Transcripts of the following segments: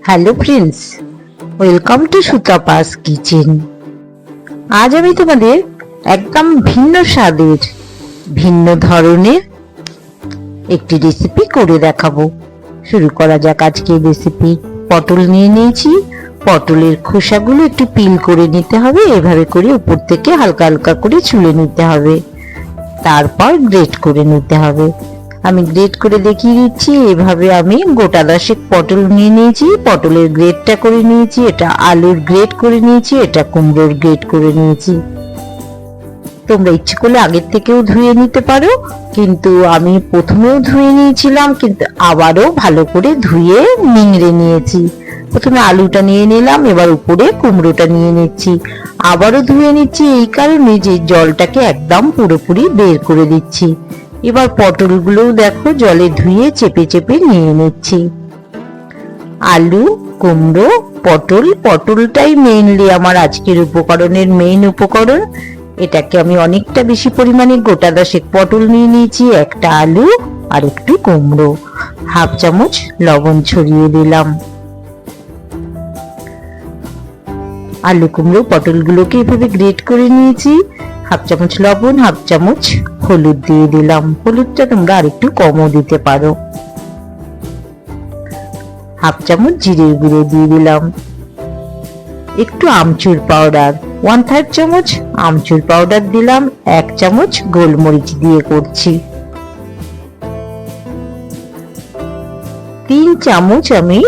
Hello friends, welcome to Sutapa's kitchen. আজ আমি তোমাদের একদম ভিন্ন স্বাদের ভিন্ন ধরনের একটি রেসিপি করে দেখাবো। শুরু করা যাক আজকের রেসিপি। পটল নিয়ে নিয়েছি। পটলের খোসাগুলো একটু পিল করে নিতে হবে, এভাবে করে উপর থেকে হালকা হালকা করে ছুলে নিতে হবে, তারপর গ্রেট করে নিতে হবে। আমি গ্রেট করে দেখিয়ে দিচ্ছি। এভাবে আমি গোটা 10 পটল নিয়ে নিয়েছি, পটলের গ্রেটটা করে নিয়েছি, এটা আলুর গ্রেট করে নিয়েছি, এটা কুমড়োর গ্রেট করে নিয়েছি। তোমরা ইচ্ছে করলে আগের থেকেও ধুয়ে নিতে পারো, কিন্তু আমি প্রথমেও ধুয়ে নিয়েছিলাম, কিন্তু আবারও ভালো করে ধুয়ে নিংড়ে নিয়েছি। প্রথমে আলুটা নিয়ে নিলাম, এবার উপরে কুমড়োটা নিয়ে নিচ্ছি, আবারও ধুয়ে নিচ্ছি, এই কারণে যে জলটাকে একদম পুরোপুরি বের করে দিচ্ছি। এবার পটলগুলো দেখো জলে ধুয়ে চেপে চেপে নিয়ে নিচ্ছি। আলু, কুমড়ো, পটলটাই মেইনলি আমার আজকের উপকরণের মেইন উপকরণ। এটাকে আমি অনেকটা বেশি পরিমাণে গোটা 10 পটল নিয়ে নিয়েছি, একটা আলু আর একটু কুমড়ো, হাফ চামচ লবণ ছড়িয়ে দিলাম। আলু, কুমড়ো, পটলগুলোকে এভাবে গ্রেট করে নিয়েছি। হাফ চামচ লবণ, হাফ চামচ হলুদ দিয়ে দিলাম। হলুদটা তোমরা আরেকটু কমও দিতে পারো। হাফ চামচ জিরের গুঁড়ো দিয়ে দিলাম। একটু আমচুর পাউডার, 1/3 চামচ আমচুর পাউডার দিলাম। 1 চামচ গোলমরিচ দিয়ে করছি। 3 চামচ আমি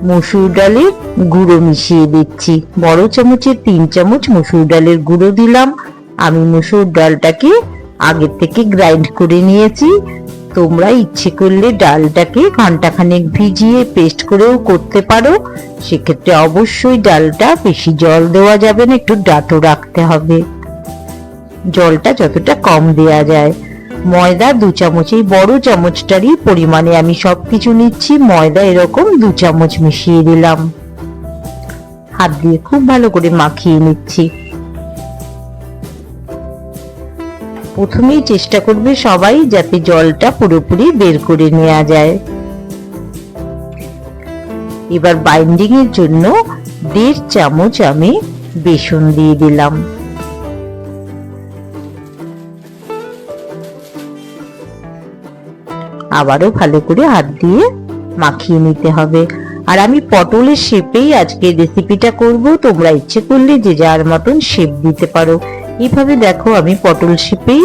মসুর ডালের গুঁড়ো মিশিয়ে দিচ্ছি। বড় চামচে 3 চামচ মসুর ডালের গুঁড়ো দিলাম। আমি মসুর ডালটাকে আগে থেকে গ্রাইন্ড করে নিয়েছি। তোমরা ইচ্ছে করলে ডালটাকে ঘন্টাখানেক ভিজিয়ে পেস্ট করেও করতে পারো। সেক্ষেত্রে অবশ্যই ডালটা বেশি জল দেওয়া যাবে না, একটু ডাঁটো রাখতে হবে, জলটা যতটা কম দেওয়া যায়। ময়দা 2 চামচ, এই বড় চামচটারই পরিমাণে আমি সবকিছু নিচ্ছি। ময়দা এরকম 2 চামচ মিশিয়ে দিলাম। হাত দিয়ে খুব ভালো করে মাখিয়ে নিচ্ছি। প্রথমেই চেষ্টা করবে সবাই যাতে জলটা পুরোপুরি বের করে নেওয়া যায়। এবার বাইন্ডিং এর জন্য 1.5 চামচ আমি বেসন দিয়ে দিলাম। আবারও ভালো করে হাত দিয়ে মাখিয়ে নিতে হবে। আর আমি পটলের শেপেই আজকে রেসিপিটা করব। তোমরা ইচ্ছে করলে যে যার মতন শেপ দিতে পারো। এইভাবে দেখো আমি পটল শেপেই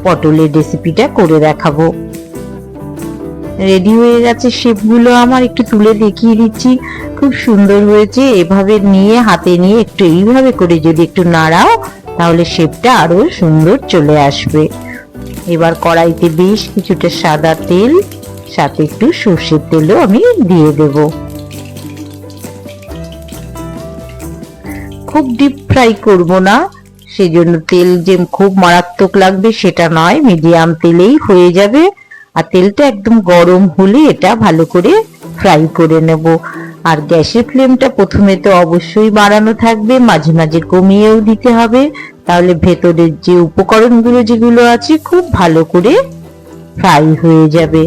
পটলের রেসিপিটা করে দেখাবো। রেডি হয়ে গেছে শেপগুলো আমার, একটু তুলে দেখিয়ে দিচ্ছি। খুব সুন্দর হয়েছে। এভাবে নিয়ে হাতে নিয়ে একটু এইভাবে করে যদি একটু নাড়াও তাহলে শেপটা আরো সুন্দর চলে আসবে। এবার কড়াইতে বেশ কিছুটা সাদা তেল, সাথে একটু সর্ষের তেলও আমি দিয়ে দেব। খুব ডিপ ফ্রাই করব না, সেজন্য তেল যে খুব মারাত্মক লাগবে সেটা নয়, মিডিয়াম তেলেই হয়ে যাবে। আর তেলটা একদম গরম হলে এটা ভালো করে ফ্রাই করে নেব। আর গ্যাসের ফ্লেমটা প্রথমে তো অবশ্যই বাড়ানো থাকবে, মাঝে মাঝে কমিয়েও দিতে হবে, তাহলে ভেতরের যে উপকরণগুলো যেগুলো আছে খুব ভালো করে ফ্রাই হয়ে যাবে।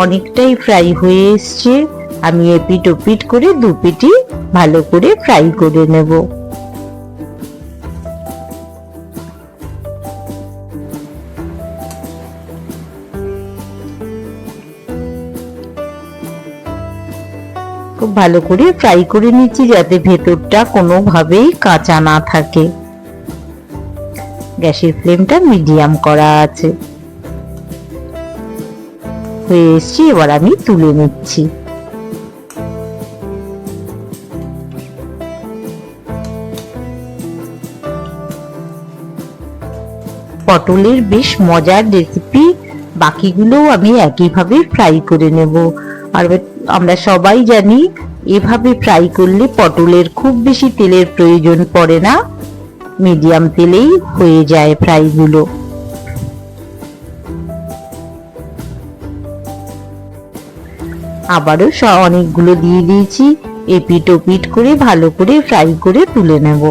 অনেকটাই ফ্রাই হয়ে এসছে। আমি এপিট ওপিট করে 2 পিঠই ভালো করে ফ্রাই করে নেব। খুব ভালো করে ফ্রাই করে নিচ্ছি যাতে ভেতরটা কোনোভাবেই কাঁচা না থাকে। গ্যাসের ফ্লেমটা মিডিয়াম করা আছে। হয়ে এসছে, এবার আমি তুলে নিচ্ছি। পটলের বেশ মজার রেসিপি। বাকিগুলোও আমি একইভাবে ফ্রাই করে নেব। আর আমরা সবাই জানি এভাবে ফ্রাই করলে পটলের খুব বেশি তেলের প্রয়োজন পড়ে না, মিডিয়াম তেলেই হয়ে যায় ফ্রাইগুলো। আবারও অনেকগুলো দিয়ে দিয়েছি। এপিট ওপিট করে ভালো করে ফ্রাই করে তুলে নেব।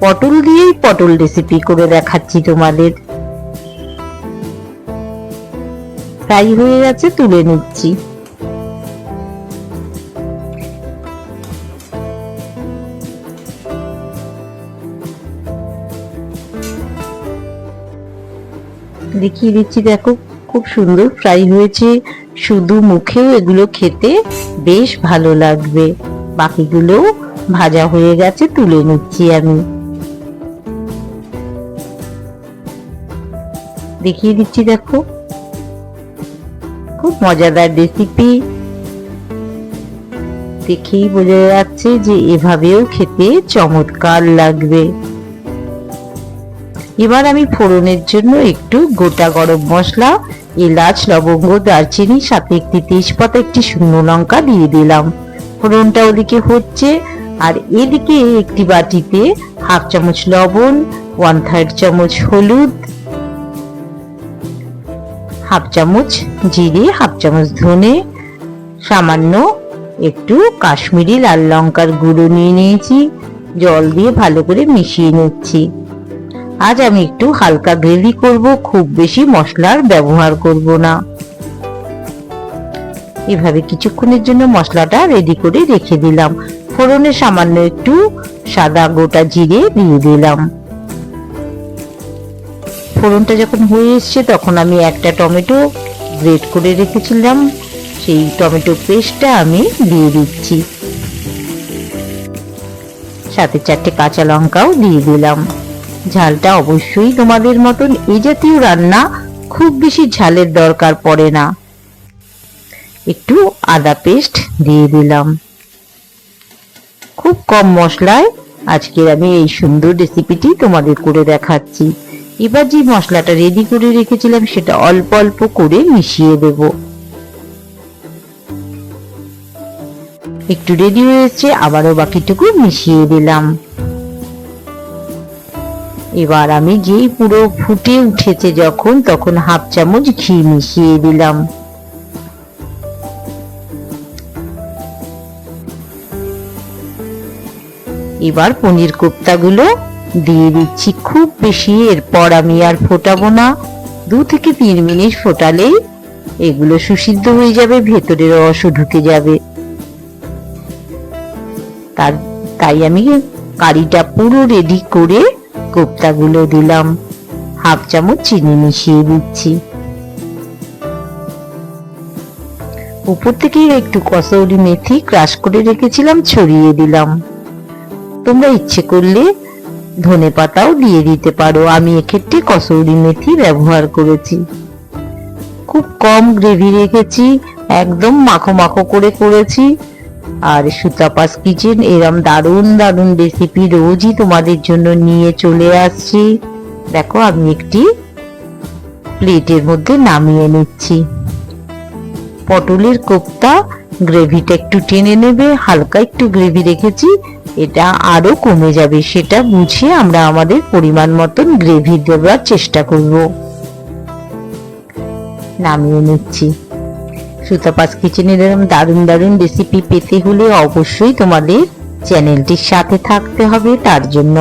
পটল দিয়েই পটল রেসিপি করে দেখাচ্ছি তোমাদের। ফ্রাই হয়ে গেছে, তুলে নিচ্ছি। দেখিয়ে দিচ্ছি, দেখো খুব সুন্দর ফ্রাই হয়েছে। শুধু মুখেও এগুলো খেতে বেশ ভালো লাগবে। বাকিগুলো ভাজা হয়ে গেছে, তুলে নিচ্ছি আমি। দেখিয়ে দিচ্ছি, দেখো খুব মজাদার রেসিপি। দেখেই বোঝা যাচ্ছে যে এভাবেও খেতে চমৎকার লাগবে। এবার আমি ফোড়নের জন্য একটু গোটা গরম মশলা, এলাচ, লবঙ্গ, দারচিনি, সাথে একটি তেজপাতা, একটি শুকনো লঙ্কা দিয়ে দিলাম। ফোড়নটা ওদিকে হচ্ছে, আর এদিকে একটি বাটিতে 1/2 চামচ লবণ, 1/3 চামচ হলুদ, 1/2 চামচ জিরে, 1/2 চামচ ধনে, সামান্য একটু কাশ্মীরি লাল লঙ্কার গুঁড়ো নিয়ে নিয়েছি। জল দিয়ে ভালো করে মিশিয়ে নিচ্ছি। আজ আমি একটু হালকা গ্রেভি করব, খুব বেশি মশলার ব্যবহার করব না। এভাবে কিছুক্ষণের জন্য মশলাটা রেডি করে রেখে দিলাম। ফোড়নে সামান্য একটু সাদা গোটা জিরে দিয়ে দিলাম। ফোড়নটা যখন হয়ে এসছে তখন আমি একটা টমেটো গ্রেট করে রেখেছিলাম, সেই টমেটো পেস্টটা আমি দিয়ে দিচ্ছি। সাথে 4টে কাঁচা লঙ্কাও দিয়ে দিলাম। ঝালটা অবশ্যই তোমাদের মতন, এই জাতীয় রান্না খুব বেশি ঝালের দরকার পড়ে না। একটু আদা পেস্ট দিয়ে দিলাম। খুব কম মশলায় আজকের আমি এই সুন্দর রেসিপিটি তোমাদের করে দেখাচ্ছি। এবার যে মশলাটা রেডি করে রেখেছিলাম সেটা অল্প অল্প করে মিশিয়ে দেব। একটু রেডি হয়েছে, আবারও বাকিটুকু মিশিয়ে দিলাম। এবার আমি যেই পুরো ফুটে উঠেছে যখন, তখন 1/2 চামচ ঘি মিশিয়ে দিলাম। এবার পনির কোপ্তাগুলো দিয়ে দিচ্ছি। খুব বেশি এরপর আমি আর ফোটাবো না, 2 থেকে 3 মিনিট ফোটালেই এগুলো সুসিদ্ধ হয়ে যাবে, ভেতরের রসও ঢুকে যাবে। তাই আমি কারিটা পুরো রেডি করে কোপ্তাগুলো দিলাম। 1/2 চামচ চিনি মিশিয়ে দিচ্ছি। উপর থেকে একটু কসৌরি মেথি ক্রাশ করে রেখেছিলাম ছড়িয়ে দিলাম। তোমরা ইচ্ছে করলে ধনে পাতাও দিয়ে দিতে পারো, আমি এক্ষেত্রে কসৌরি মেথি ব্যবহার করেছি। খুব কম গ্রেভি রেখেছি, একদম মাখো মাখো করে করেছি। আর সুতাপাস কিচেন এরম দারুণ দারুণ রেসিপি রোজই তোমাদের জন্য নিয়ে চলে আসছি। দেখো আমি একটি প্লেটের মধ্যে নামিয়ে নিচ্ছি। পটলের কোপ্তা গ্রেভিটা একটু টেনে নেবে, হালকা একটু গ্রেভি রেখেছি, এটা আরো কমে যাবে, সেটা বুঝে আমরা আমাদের পরিমাণ মতন গ্রেভি দেওয়ার চেষ্টা করব। নামিয়ে নিচ্ছি। সুতাপাস কিচেনের এরকম দারুণ দারুণ রেসিপি পেতে হলে অবশ্যই তোমাদের চ্যানেলটির সাথে থাকতে হবে। তার জন্য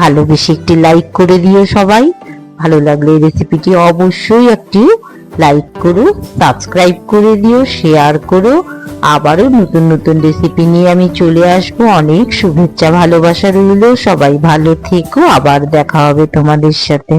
ভালোবেসে একটি লাইক করে দিও সবাই। ভালো লাগলে এই রেসিপিটি অবশ্যই একটি লাইক করো, সাবস্ক্রাইব করে দিও, শেয়ার করো। আবারও নতুন নতুন রেসিপি নিয়ে আমি চলে আসবো। অনেক শুভেচ্ছা ভালোবাসা রইল। সবাই ভালো থেকো, আবার দেখা হবে তোমাদের সাথে।